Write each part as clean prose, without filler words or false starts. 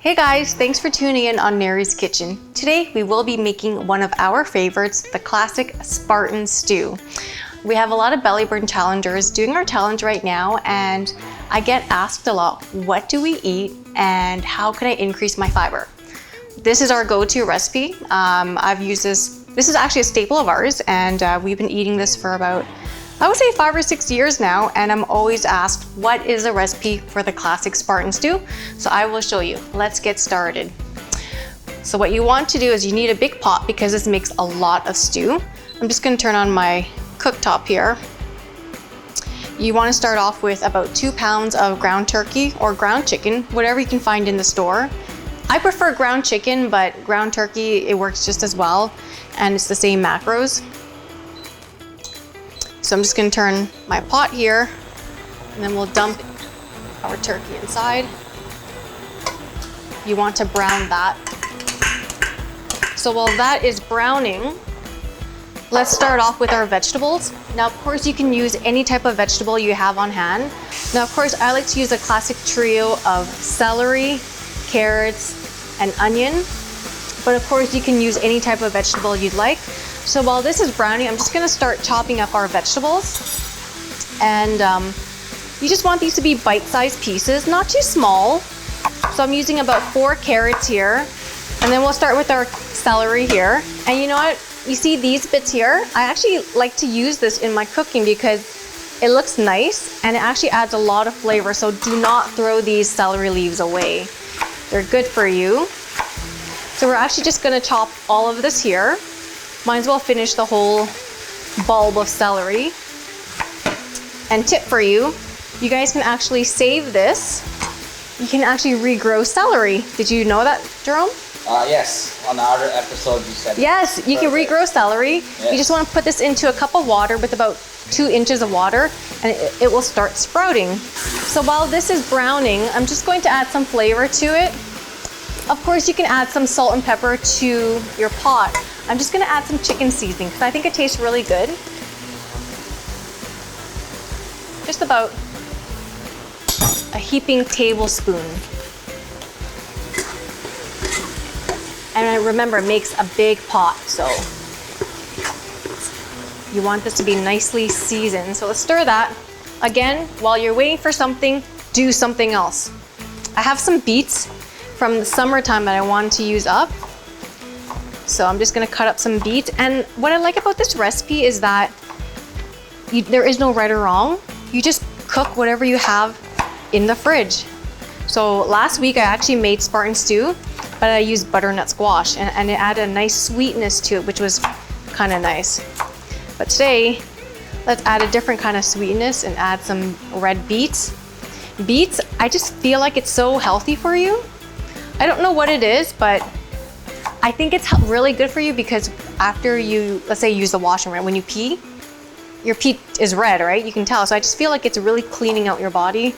Hey guys, thanks for tuning in on Neri's Kitchen. Today we will be making one of our favorites, the classic Spartan Stew. We have a lot of belly burn challengers doing our challenge right now, and I get asked a lot, what do we eat and how can I increase my fiber? This is our go-to recipe. I've used this is actually a staple of ours, and we've been eating this for about, I would say 5 or 6 years now, and I'm always asked, what is a recipe for the classic Spartan Stew? So I will show you. Let's get started. So what you want to do is you need a big pot because this makes a lot of stew. I'm just gonna turn on my cooktop here. You wanna start off with about 2 pounds of ground turkey or ground chicken, whatever you can find in the store. I prefer ground chicken, but ground turkey, it works just as well, and it's the same macros. So I'm just gonna turn my pot here, and then we'll dump our turkey inside. You want to brown that. So while that is browning, let's start off with our vegetables. Now, of course, you can use any type of vegetable you have on hand. Now, of course, I like to use a classic trio of celery, carrots, and onion. But of course, you can use any type of vegetable you'd like. So while this is browning, I'm just gonna start chopping up our vegetables. And you just want these to be bite-sized pieces, not too small. So I'm using about 4 carrots here. And then we'll start with our celery here. And you know what? You see these bits here? I actually like to use this in my cooking because it looks nice and it actually adds a lot of flavor. So do not throw these celery leaves away. They're good for you. So we're actually just gonna chop all of this here. Might as well finish the whole bulb of celery. And tip for you, you guys can actually save this. You can actually regrow celery. Did you know that, Jerome? Yes, on the other episode you said. Yes, you can regrow celery. Yes. You just want to put this into a cup of water with about 2 inches of water, and it will start sprouting. So while this is browning, I'm just going to add some flavor to it. Of course, you can add some salt and pepper to your pot. I'm just gonna add some chicken seasoning because I think it tastes really good. Just about a heaping tablespoon. And remember, it makes a big pot, so you want this to be nicely seasoned. So let's stir that. Again, while you're waiting for something, do something else. I have some beets from the summertime that I wanted to use up. So I'm just gonna cut up some beets. And what I like about this recipe is that there is no right or wrong. You just cook whatever you have in the fridge. So last week I actually made Spartan Stew, but I used butternut squash and it added a nice sweetness to it, which was kind of nice. But today, let's add a different kind of sweetness and add some red beets. Beets, I just feel like it's so healthy for you. I don't know what it is, but I think it's really good for you because after you, let's say, use the washing, right? When you pee, your pee is red, right? You can tell. So I just feel like it's really cleaning out your body.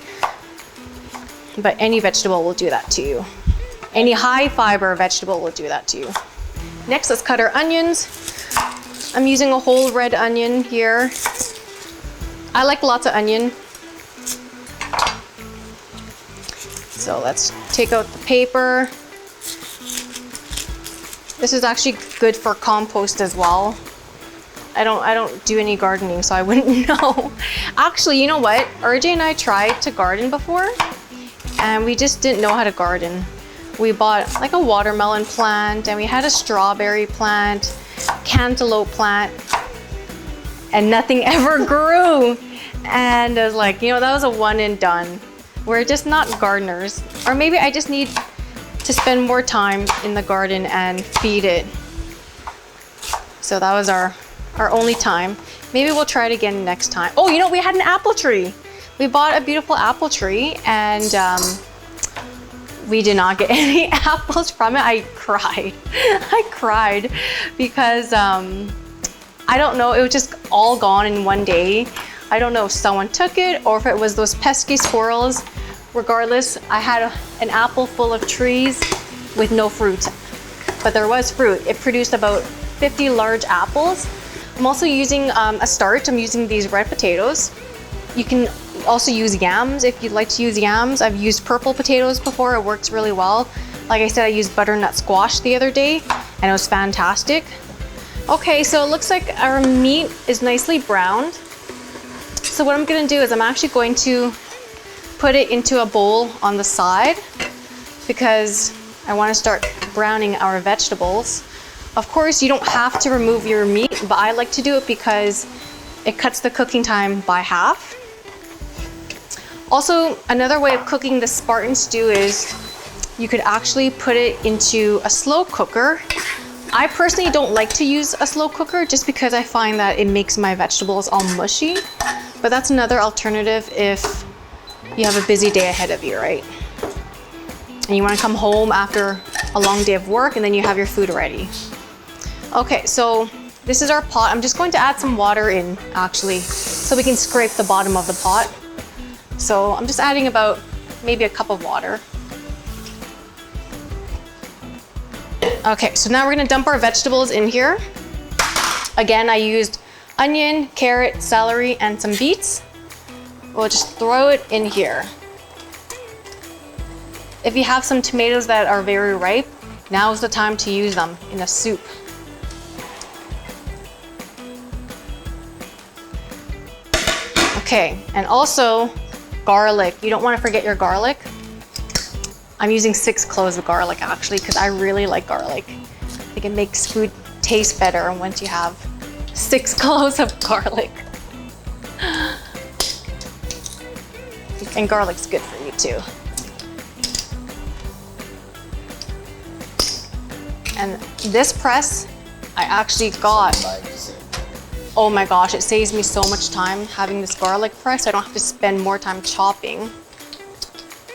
But any vegetable will do that to you. Any high fiber vegetable will do that to you. Next, let's cut our onions. I'm using a whole red onion here. I like lots of onion. So let's take out the paper. This is actually good for compost as well. I don't do any gardening, so I wouldn't know. Actually, you know what? RJ and I tried to garden before, and we just didn't know how to garden. We bought like a watermelon plant, and we had a strawberry plant, cantaloupe plant, and nothing ever grew. And I was like, you know, that was a one and done. We're just not gardeners. Or maybe I just need to spend more time in the garden and feed it. So that was our only time. Maybe we'll try it again next time. Oh, you know, we had an apple tree. We bought a beautiful apple tree, and we did not get any apples from it. I cried. I cried because I don't know, it was just all gone in one day. I don't know if someone took it or if it was those pesky squirrels. Regardless, I had an apple full of trees with no fruit, but there was fruit. It produced about 50 large apples. I'm also using a starch. I'm using these red potatoes. You can also use yams if you'd like to use yams. I've used purple potatoes before. It works really well. Like I said, I used butternut squash the other day and it was fantastic. Okay, so it looks like our meat is nicely browned. So what I'm gonna do is I'm actually going to put it into a bowl on the side because I wanna start browning our vegetables. Of course, you don't have to remove your meat, but I like to do it because it cuts the cooking time by half. Also, another way of cooking the Spartan stew is you could actually put it into a slow cooker. I personally don't like to use a slow cooker just because I find that it makes my vegetables all mushy. But that's another alternative if you have a busy day ahead of you, right? And you want to come home after a long day of work and then you have your food ready. Okay, so this is our pot. I'm just going to add some water in actually so we can scrape the bottom of the pot. So I'm just adding about maybe a cup of water. Okay, so now we're gonna dump our vegetables in here. Again, I used onion, carrot, celery, and some beets. We'll just throw it in here. If you have some tomatoes that are very ripe, now is the time to use them in a soup. Okay, and also garlic. You don't want to forget your garlic. I'm using 6 cloves of garlic actually because I really like garlic. I think it makes food taste better once you have 6 cloves of garlic. And garlic's good for you too. And this press, I actually got, oh my gosh, it saves me so much time having this garlic press. I don't have to spend more time chopping.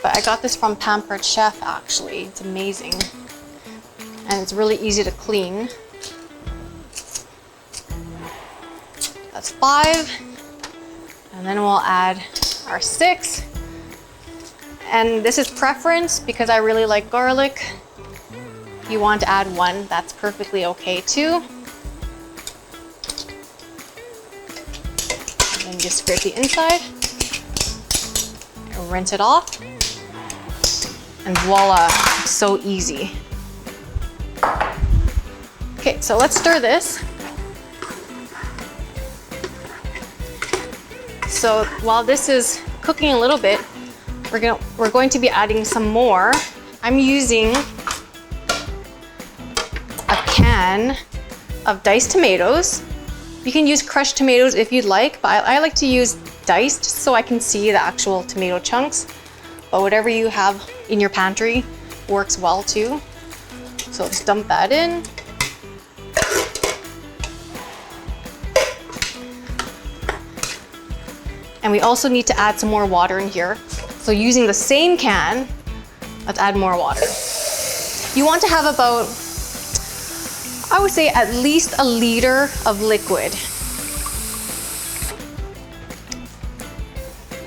But I got this from Pampered Chef actually. It's amazing. And it's really easy to clean. That's 5. And then we'll add our 6. And this is preference because I really like garlic. If you want to add 1, that's perfectly okay too. And then just scrape the inside. And rinse it off. And voila, it's so easy. Okay, so let's stir this. So while this is cooking a little bit, we're going to be adding some more. I'm using a can of diced tomatoes. You can use crushed tomatoes if you'd like, but I like to use diced so I can see the actual tomato chunks. But whatever you have in your pantry works well too. So let's dump that in. And we also need to add some more water in here. So using the same can, let's add more water. You want to have about, I would say at least a liter of liquid.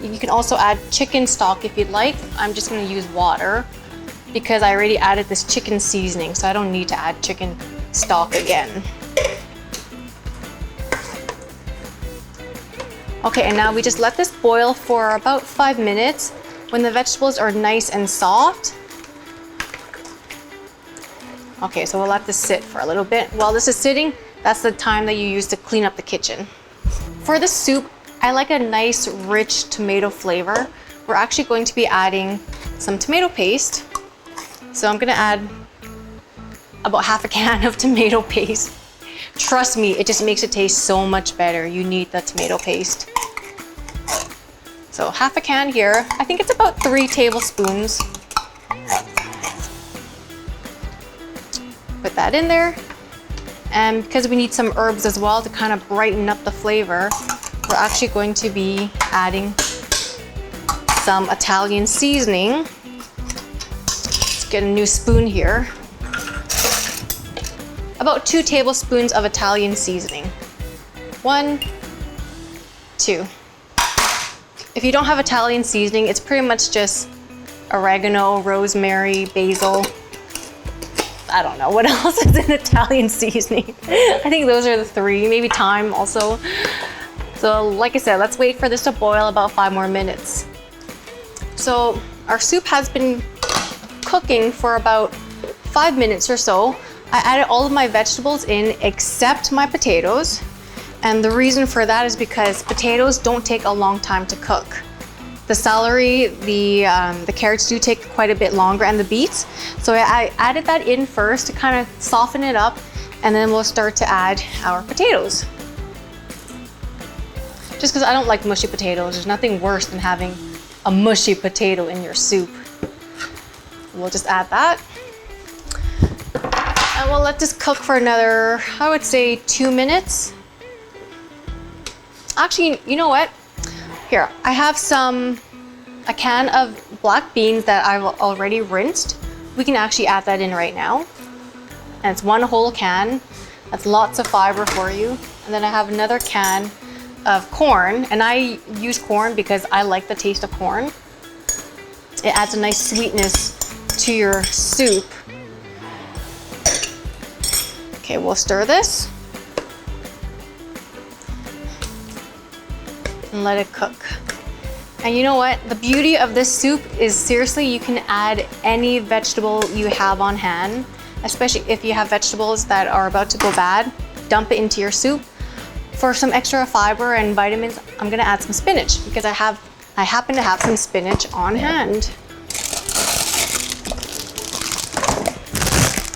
You can also add chicken stock if you'd like. I'm just gonna use water because I already added this chicken seasoning, so I don't need to add chicken stock again. Okay, and now we just let this boil for about 5 minutes. When the vegetables are nice and soft. Okay, so we'll let this sit for a little bit. While this is sitting, that's the time that you use to clean up the kitchen. For the soup, I like a nice rich tomato flavor. We're actually going to be adding some tomato paste. So I'm gonna add about half a can of tomato paste. Trust me, it just makes it taste so much better. You need the tomato paste. So half a can here. I think it's about 3 tablespoons. Put that in there. And because we need some herbs as well to kind of brighten up the flavor, we're actually going to be adding some Italian seasoning. Let's get a new spoon here. About 2 tablespoons of Italian seasoning. 1, 2. If you don't have Italian seasoning, it's pretty much just oregano, rosemary, basil. I don't know what else is in Italian seasoning. I think those are the 3, maybe thyme also. So like I said, let's wait for this to boil about 5 more minutes. So our soup has been cooking for about 5 minutes or so, I added all of my vegetables in except my potatoes. And the reason for that is because potatoes don't take a long time to cook. The celery, the carrots do take quite a bit longer, and the beets. So I added that in first to kind of soften it up, and then we'll start to add our potatoes. Just because I don't like mushy potatoes, there's nothing worse than having a mushy potato in your soup. We'll just add that. And we'll let this cook for another, I would say 2 minutes. Actually, you know what? Here, I have a can of black beans that I've already rinsed. We can actually add that in right now. And it's 1 whole can. That's lots of fiber for you. And then I have another can of corn, and I use corn because I like the taste of corn. It adds a nice sweetness to your soup. Okay, we'll stir this and let it cook. And you know what? The beauty of this soup is seriously you can add any vegetable you have on hand, especially if you have vegetables that are about to go bad, dump it into your soup. For some extra fiber and vitamins, I'm gonna add some spinach because I happen to have some spinach on hand.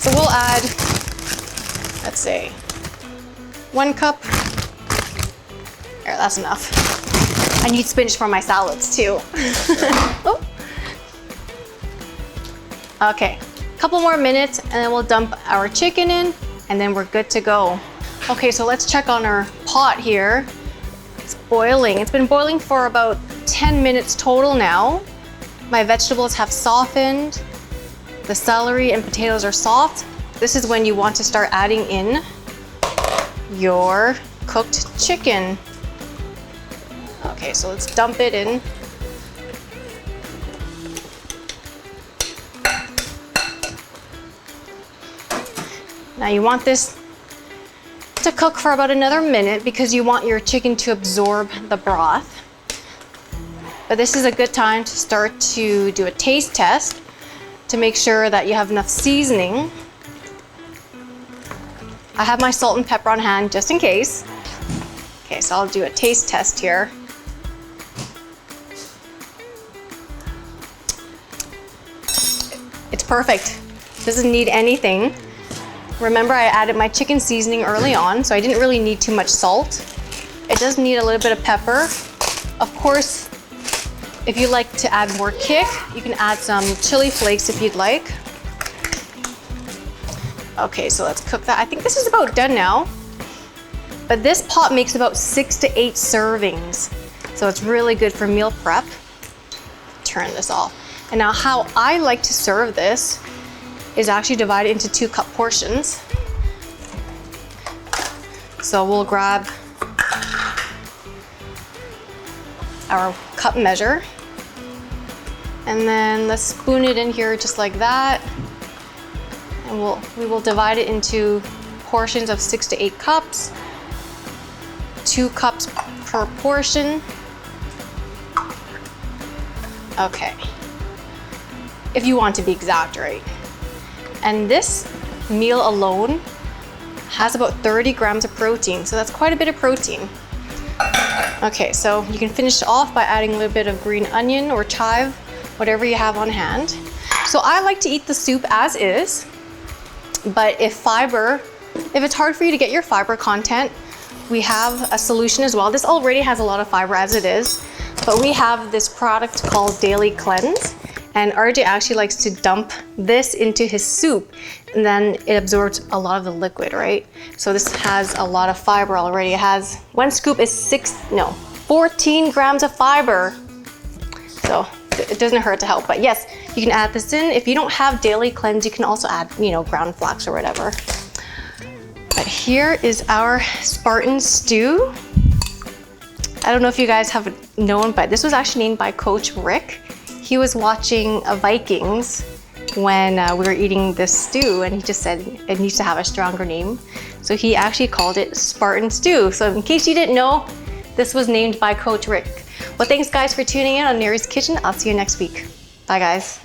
So we'll add, let's say, 1 cup. There, that's enough. I need spinach for my salads too. Oh. Okay, a couple more minutes and then we'll dump our chicken in and then we're good to go. Okay, so let's check on our pot here. It's boiling. It's been boiling for about 10 minutes total now. My vegetables have softened. The celery and potatoes are soft. This is when you want to start adding in your cooked chicken. Okay, so let's dump it in. Now you want this to cook for about another minute because you want your chicken to absorb the broth. But this is a good time to start to do a taste test to make sure that you have enough seasoning. I have my salt and pepper on hand just in case. Okay, so I'll do a taste test here. It's perfect. Doesn't need anything. Remember, I added my chicken seasoning early on, so I didn't really need too much salt. It does need a little bit of pepper. Of course, if you like to add more kick, you can add some chili flakes if you'd like. Okay, so let's cook that. I think this is about done now. But this pot makes about 6 to 8 servings. So it's really good for meal prep. Turn this off. And now how I like to serve this is actually divided into 2-cup portions. So we'll grab our cup measure and then let's spoon it in here just like that. And we will divide it into portions of 6 to 8 cups, 2 cups per portion. Okay, if you want to be exact, right? And this meal alone has about 30 grams of protein, so that's quite a bit of protein. Okay, so you can finish off by adding a little bit of green onion or chive, whatever you have on hand. So I like to eat the soup as is, but if it's hard for you to get your fiber content, we have a solution as well. This already has a lot of fiber as it is, but we have this product called Daily Cleanse. And RJ actually likes to dump this into his soup and then it absorbs a lot of the liquid, right? So this has a lot of fiber already. It has, 1 scoop is 14 grams of fiber. So it doesn't hurt to help, but yes, you can add this in. If you don't have Daily Cleanse, you can also add, ground flax or whatever. But here is our Spartan Stew. I don't know if you guys have known, but this was actually named by Coach Rick. He was watching Vikings when we were eating this stew and he just said it needs to have a stronger name. So he actually called it Spartan Stew. So in case you didn't know, this was named by Coach Rick. Well, thanks guys for tuning in on Neri's Kitchen. I'll see you next week. Bye guys.